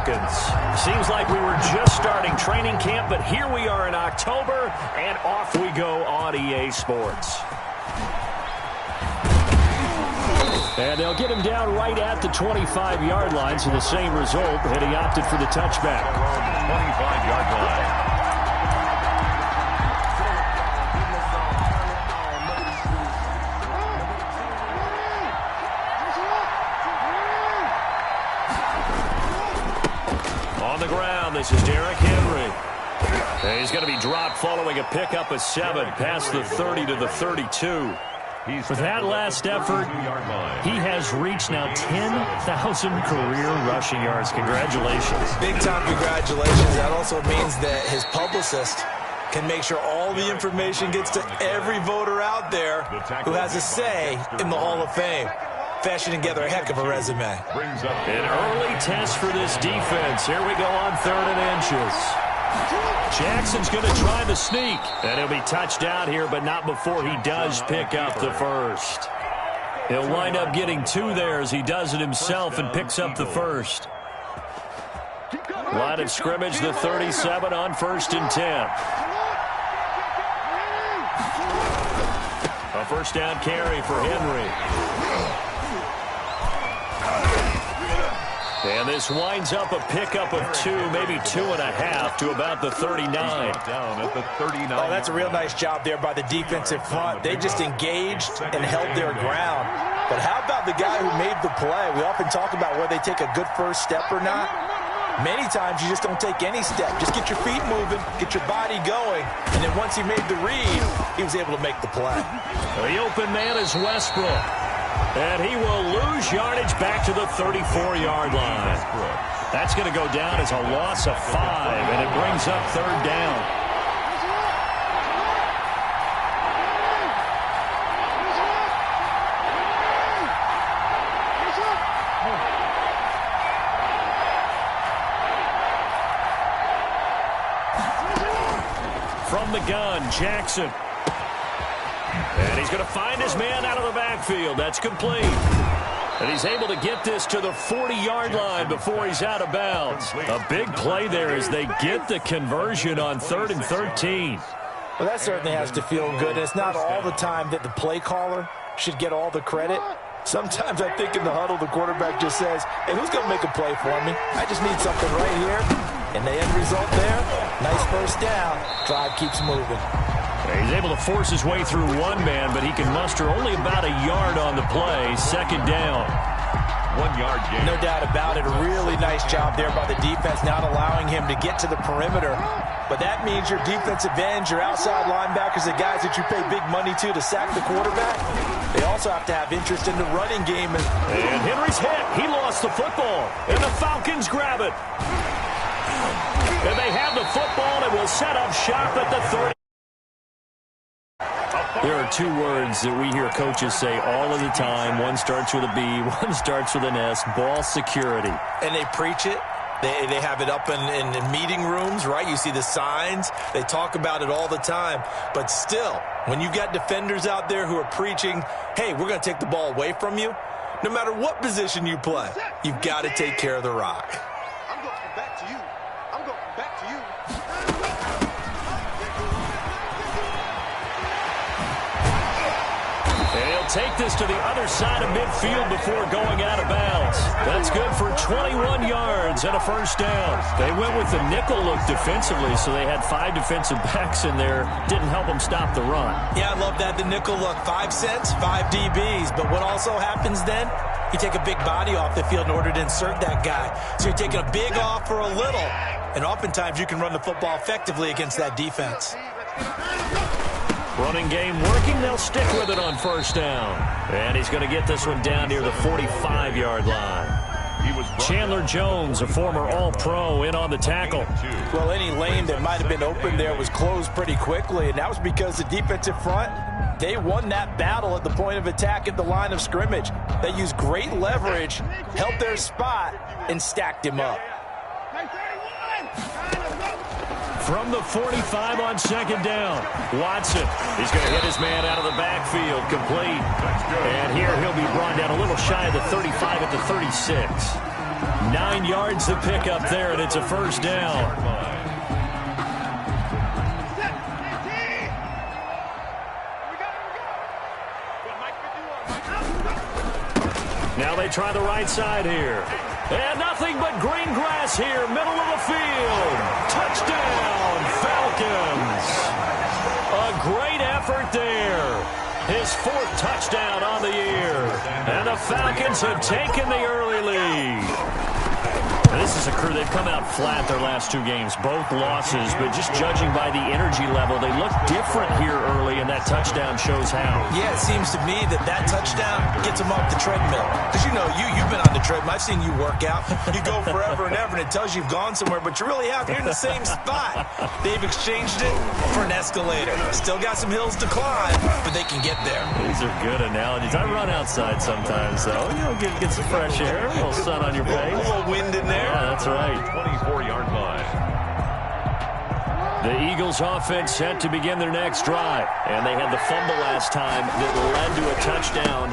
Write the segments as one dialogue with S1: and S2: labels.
S1: Falcons. Seems like we were just starting training camp, but here we are in October, and off we go on EA Sports. And they'll get him down right at the 25-yard line, so the same result, and he opted for the touchback.
S2: 25-yard line.
S1: On the ground, this is Derrick Henry. And he's going to be dropped following a pickup of 7 past the 30 to the 32. For that last effort, he has reached now 10,000 career rushing yards. Congratulations.
S3: Big-time congratulations. That also means that his publicist can make sure all the information gets to every voter out there who has a say in the Hall of Fame. Fashioning together a heck of a resume.
S1: An early test for this defense. Here we go on 3rd and inches. Jackson's going to try the sneak. And he'll be touched out here, but not before he does pick up the first. He'll wind up getting 2 there as he does it himself and picks up the first. Line of scrimmage, the 37 on 1st and 10. A first down carry for Henry. And this winds up a pickup of 2, maybe 2.5 to about the 39.
S2: Down at the 39.
S3: Oh, that's a real nice job there by the defensive front. They just engaged and held their ground. But how about the guy who made the play? We often talk about whether they take a good first step or not. Many times you just don't take any step. Just get your feet moving, get your body going. And then once he made the read, he was able to make the play.
S1: The open man is Westbrook. And he will lose yardage back to the 34-yard line. That's going to go down as a loss of 5, and it brings up 3rd down. From the gun, Jackson. And he's going to find his man out of the backfield. That's complete. And he's able to get this to the 40-yard line before he's out of bounds. A big play there as they get the conversion on 3rd and 13.
S3: Well, that certainly has to feel good. It's not all the time that the play caller should get all the credit. Sometimes I think in the huddle, the quarterback just says, hey, who's going to make a play for me? I just need something right here. And the end result there, nice first down. Drive keeps moving.
S1: He's able to force his way through one man, but he can muster only about a yard on the play. 2nd down.
S2: 1-yard gain.
S3: No doubt about it. A really nice job there by the defense, not allowing him to get to the perimeter. But that means your defensive ends, your outside linebackers, the guys that you pay big money to sack the quarterback, they also have to have interest in the running game.
S1: And Henry's hit. He lost the football. And the Falcons grab it. And they have the football and will set up shop at the 30. There are 2 words that we hear coaches say all of the time. One starts with a B, one starts with an S, ball security.
S3: And they preach it. They have it up in meeting rooms, right? You see the signs. They talk about it all the time. But still, when you've got defenders out there who are preaching, hey, we're going to take the ball away from you, no matter what position you play, you've got to take care of the rock.
S4: I'm going back to you. I'm going back to you.
S1: Take this to the other side of midfield before going out of bounds. That's good for 21 yards and a first down. They went with the nickel look defensively, so they had 5 defensive backs in there. Didn't help them stop the run.
S3: Yeah, I love that, the nickel look. 5 cents, 5 DBs. But what also happens then, you take a big body off the field in order to insert that guy. So you're taking a big off for a little. And oftentimes you can run the football effectively against that defense.
S1: Running game working. They'll stick with it on first down. And he's going to get this one down near the 45-yard line. Chandler Jones, a former All-Pro, in on the tackle.
S3: Well, any lane that might have been open there was closed pretty quickly, and that was because the defensive front, they won that battle at the point of attack at the line of scrimmage. They used great leverage, held their spot, and stacked him up.
S1: From the 45 on 2nd down, Watson. He's going to hit his man out of the backfield, complete. And here he'll be brought down a little shy of the 35 at the 36. 9 yards to pick up there, and it's a first down. Now they try the right side here. And nothing but green grass here, middle of the field. Touchdown, Falcons. A great effort there. His 4th touchdown on the year. And the Falcons have taken the early lead. Now, this is a crew, they've come out flat their last 2 games, both losses, but just judging by the energy level, they look different here early, and that touchdown shows how.
S3: Yeah, it seems to me that touchdown gets them off the treadmill. Because, you know, you've been on the treadmill. I've seen you work out. You go forever and ever, and it tells you you've gone somewhere, but you really have. You're in the same spot. They've exchanged it for an escalator. Still got some hills to climb, but they can get there.
S1: These are good analogies. I run outside sometimes, though. You know, get some fresh air, a little sun on your face.
S3: A little wind in there.
S1: Yeah, that's right.
S2: 24-yard line.
S1: The Eagles offense set to begin their next drive. And they had the fumble last time that led to a touchdown.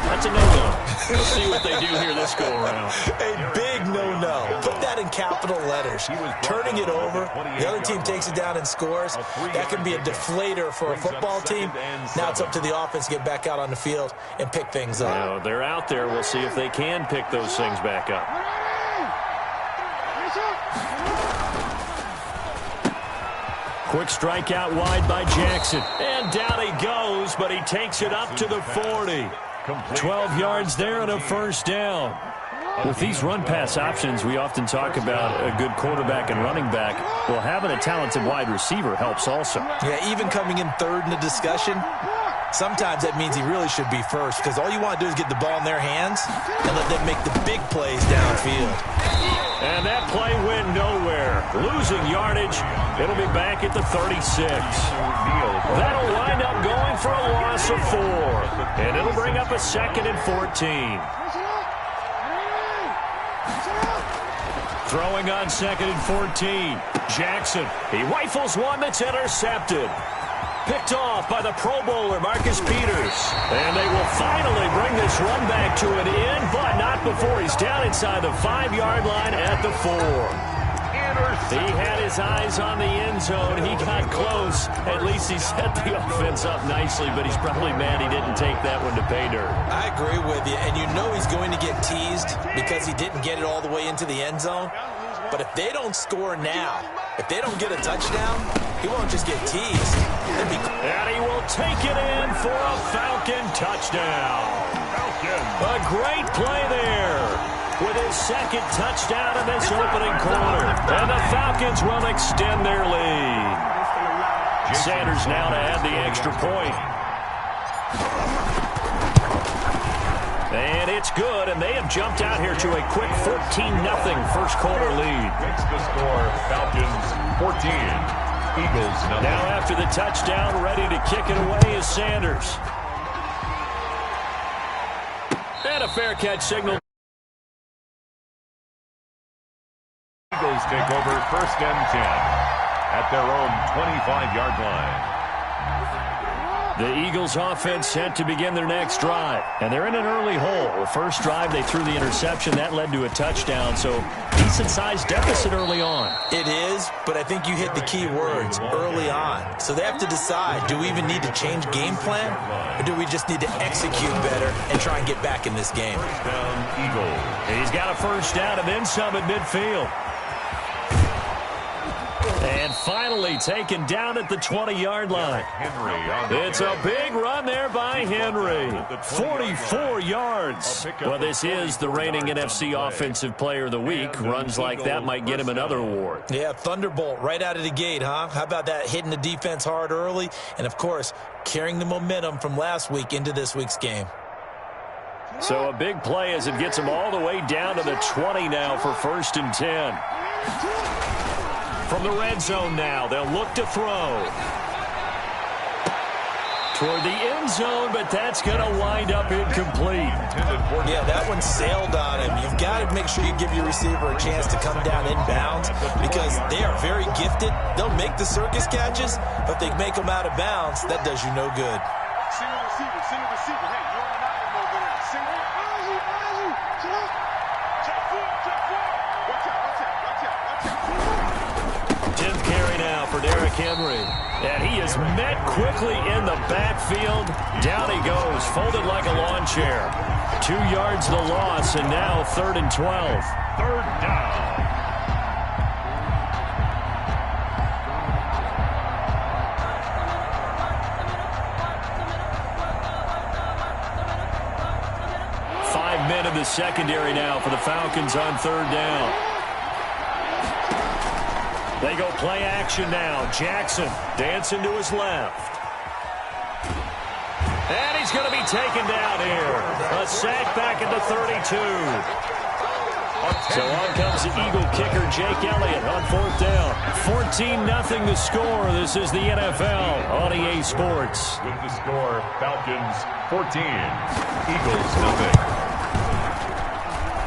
S1: That's a no-no. We'll see what they do here this go-around.
S3: A big no-no. Put that in capital letters. Turning it over, the other team takes it down and scores. That can be a deflator for a football team. Now it's up to the offense to get back out on the field and pick things up.
S1: Now, they're out there. We'll see if they can pick those things back up. Quick strike out wide by Jackson. And down he goes, but he takes it up to the 40. 12 yards there and a first down. With these run-pass options, we often talk about a good quarterback and running back. Well, having a talented wide receiver helps also.
S3: Yeah, even coming in third in the discussion, sometimes that means he really should be first, because all you want to do is get the ball in their hands and let them make the big plays downfield.
S1: And that play went nowhere. Losing yardage. It'll be back at the 36. That'll wind up going for a loss of 4. And it'll bring up a 2nd and 14. Throwing on 2nd and 14. Jackson. He rifles one that's intercepted. Picked off by the Pro Bowler, Marcus Peters. And they will finally bring this run back to an end, but not before he's down inside the 5-yard line at the 4. He had his eyes on the end zone. He got close. At least he set the offense up nicely, but he's probably mad he didn't take that one to pay dirt.
S3: I agree with you, and you know he's going to get teased because he didn't get it all the way into the end zone. But if they don't score now, if they don't get a touchdown, he won't just get teased.
S1: And he will take it in for a Falcon touchdown. A great play there with his 2nd touchdown in this opening quarter. And the Falcons will extend their lead. Sanders now to add the extra point. And it's good, and they have jumped out here to a quick 14-0 first quarter lead.
S2: Makes the score Falcons 14, Eagles 0.
S1: Now after the touchdown, ready to kick it away is Sanders. And a fair catch signal.
S2: Eagles take over 1st and 10 at their own 25-yard line.
S1: The Eagles offense set to begin their next drive. And they're in an early hole. The first drive, they threw the interception. That led to a touchdown. So, decent-sized deficit early on.
S3: It is, but I think you hit the key words, early on. So they have to decide, do we even need to change game plan? Or do we just need to execute better and try and get back in this game?
S2: First down, Eagles.
S1: He's got a first down and then some at midfield. And finally taken down at the 20-yard line. It's a big run there by Henry. 44 yards. Well, this is the reigning NFC Offensive Player of the Week. Runs like that might get him another award.
S3: Yeah, Thunderbolt right out of the gate, huh? How about that, hitting the defense hard early? And, of course, carrying the momentum from last week into this week's game.
S1: So a big play as it gets him all the way down to the 20 now for 1st and 10. From the red zone now, they'll look to throw. Toward the end zone, but that's going to wind up incomplete.
S3: Yeah, that one sailed on him. You've got to make sure you give your receiver a chance to come down inbounds because they are very gifted. They'll make the circus catches, but if they make them out of bounds, that does you no good.
S4: Single receiver, single receiver. Hey, you're on an island over there. Single. Check four.
S1: Henry. And he is met quickly in the backfield. Down he goes, folded like a lawn chair. 2 yards the loss, and now 3rd and 12.
S2: Third down.
S1: Men in the secondary now for the Falcons on 3rd down. They go play action now. Jackson dancing to his left. And he's going to be taken down here. A sack back at the 32. So on comes the Eagle kicker, Jake Elliott, on 4th down. 14-0 the score. This is the NFL on EA Sports.
S2: With the score, Falcons 14, Eagles nothing.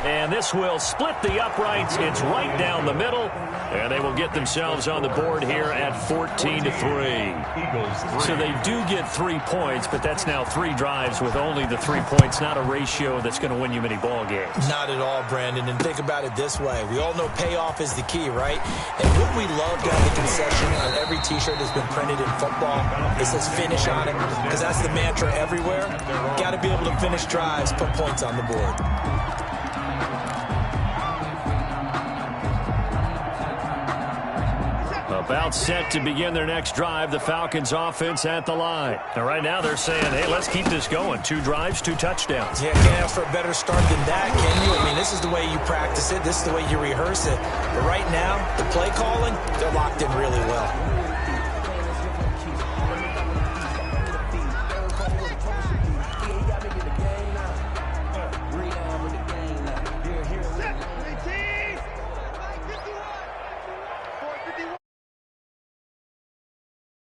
S1: And this will split the uprights. It's right down the middle. And they will get themselves on the board here at 14-3.
S2: Eagles 3.
S1: So they do get 3 points, but that's now 3 drives with only the 3 points, not a ratio that's going to win you many ball games.
S3: Not at all, Brandon. And think about it this way. We all know payoff is the key, right? And what we love down the concession on every T-shirt that's been printed in football, it says finish on it, because that's the mantra everywhere. Got to be able to finish drives, put points on the board.
S1: About set to begin their next drive, the Falcons offense at the line. Now right now they're saying, hey, let's keep this going. 2 drives, 2 touchdowns.
S3: Yeah, can't ask for a better start than that, can you? I mean, this is the way you practice it. This is the way you rehearse it. But right now, the play calling, they're locked in really well.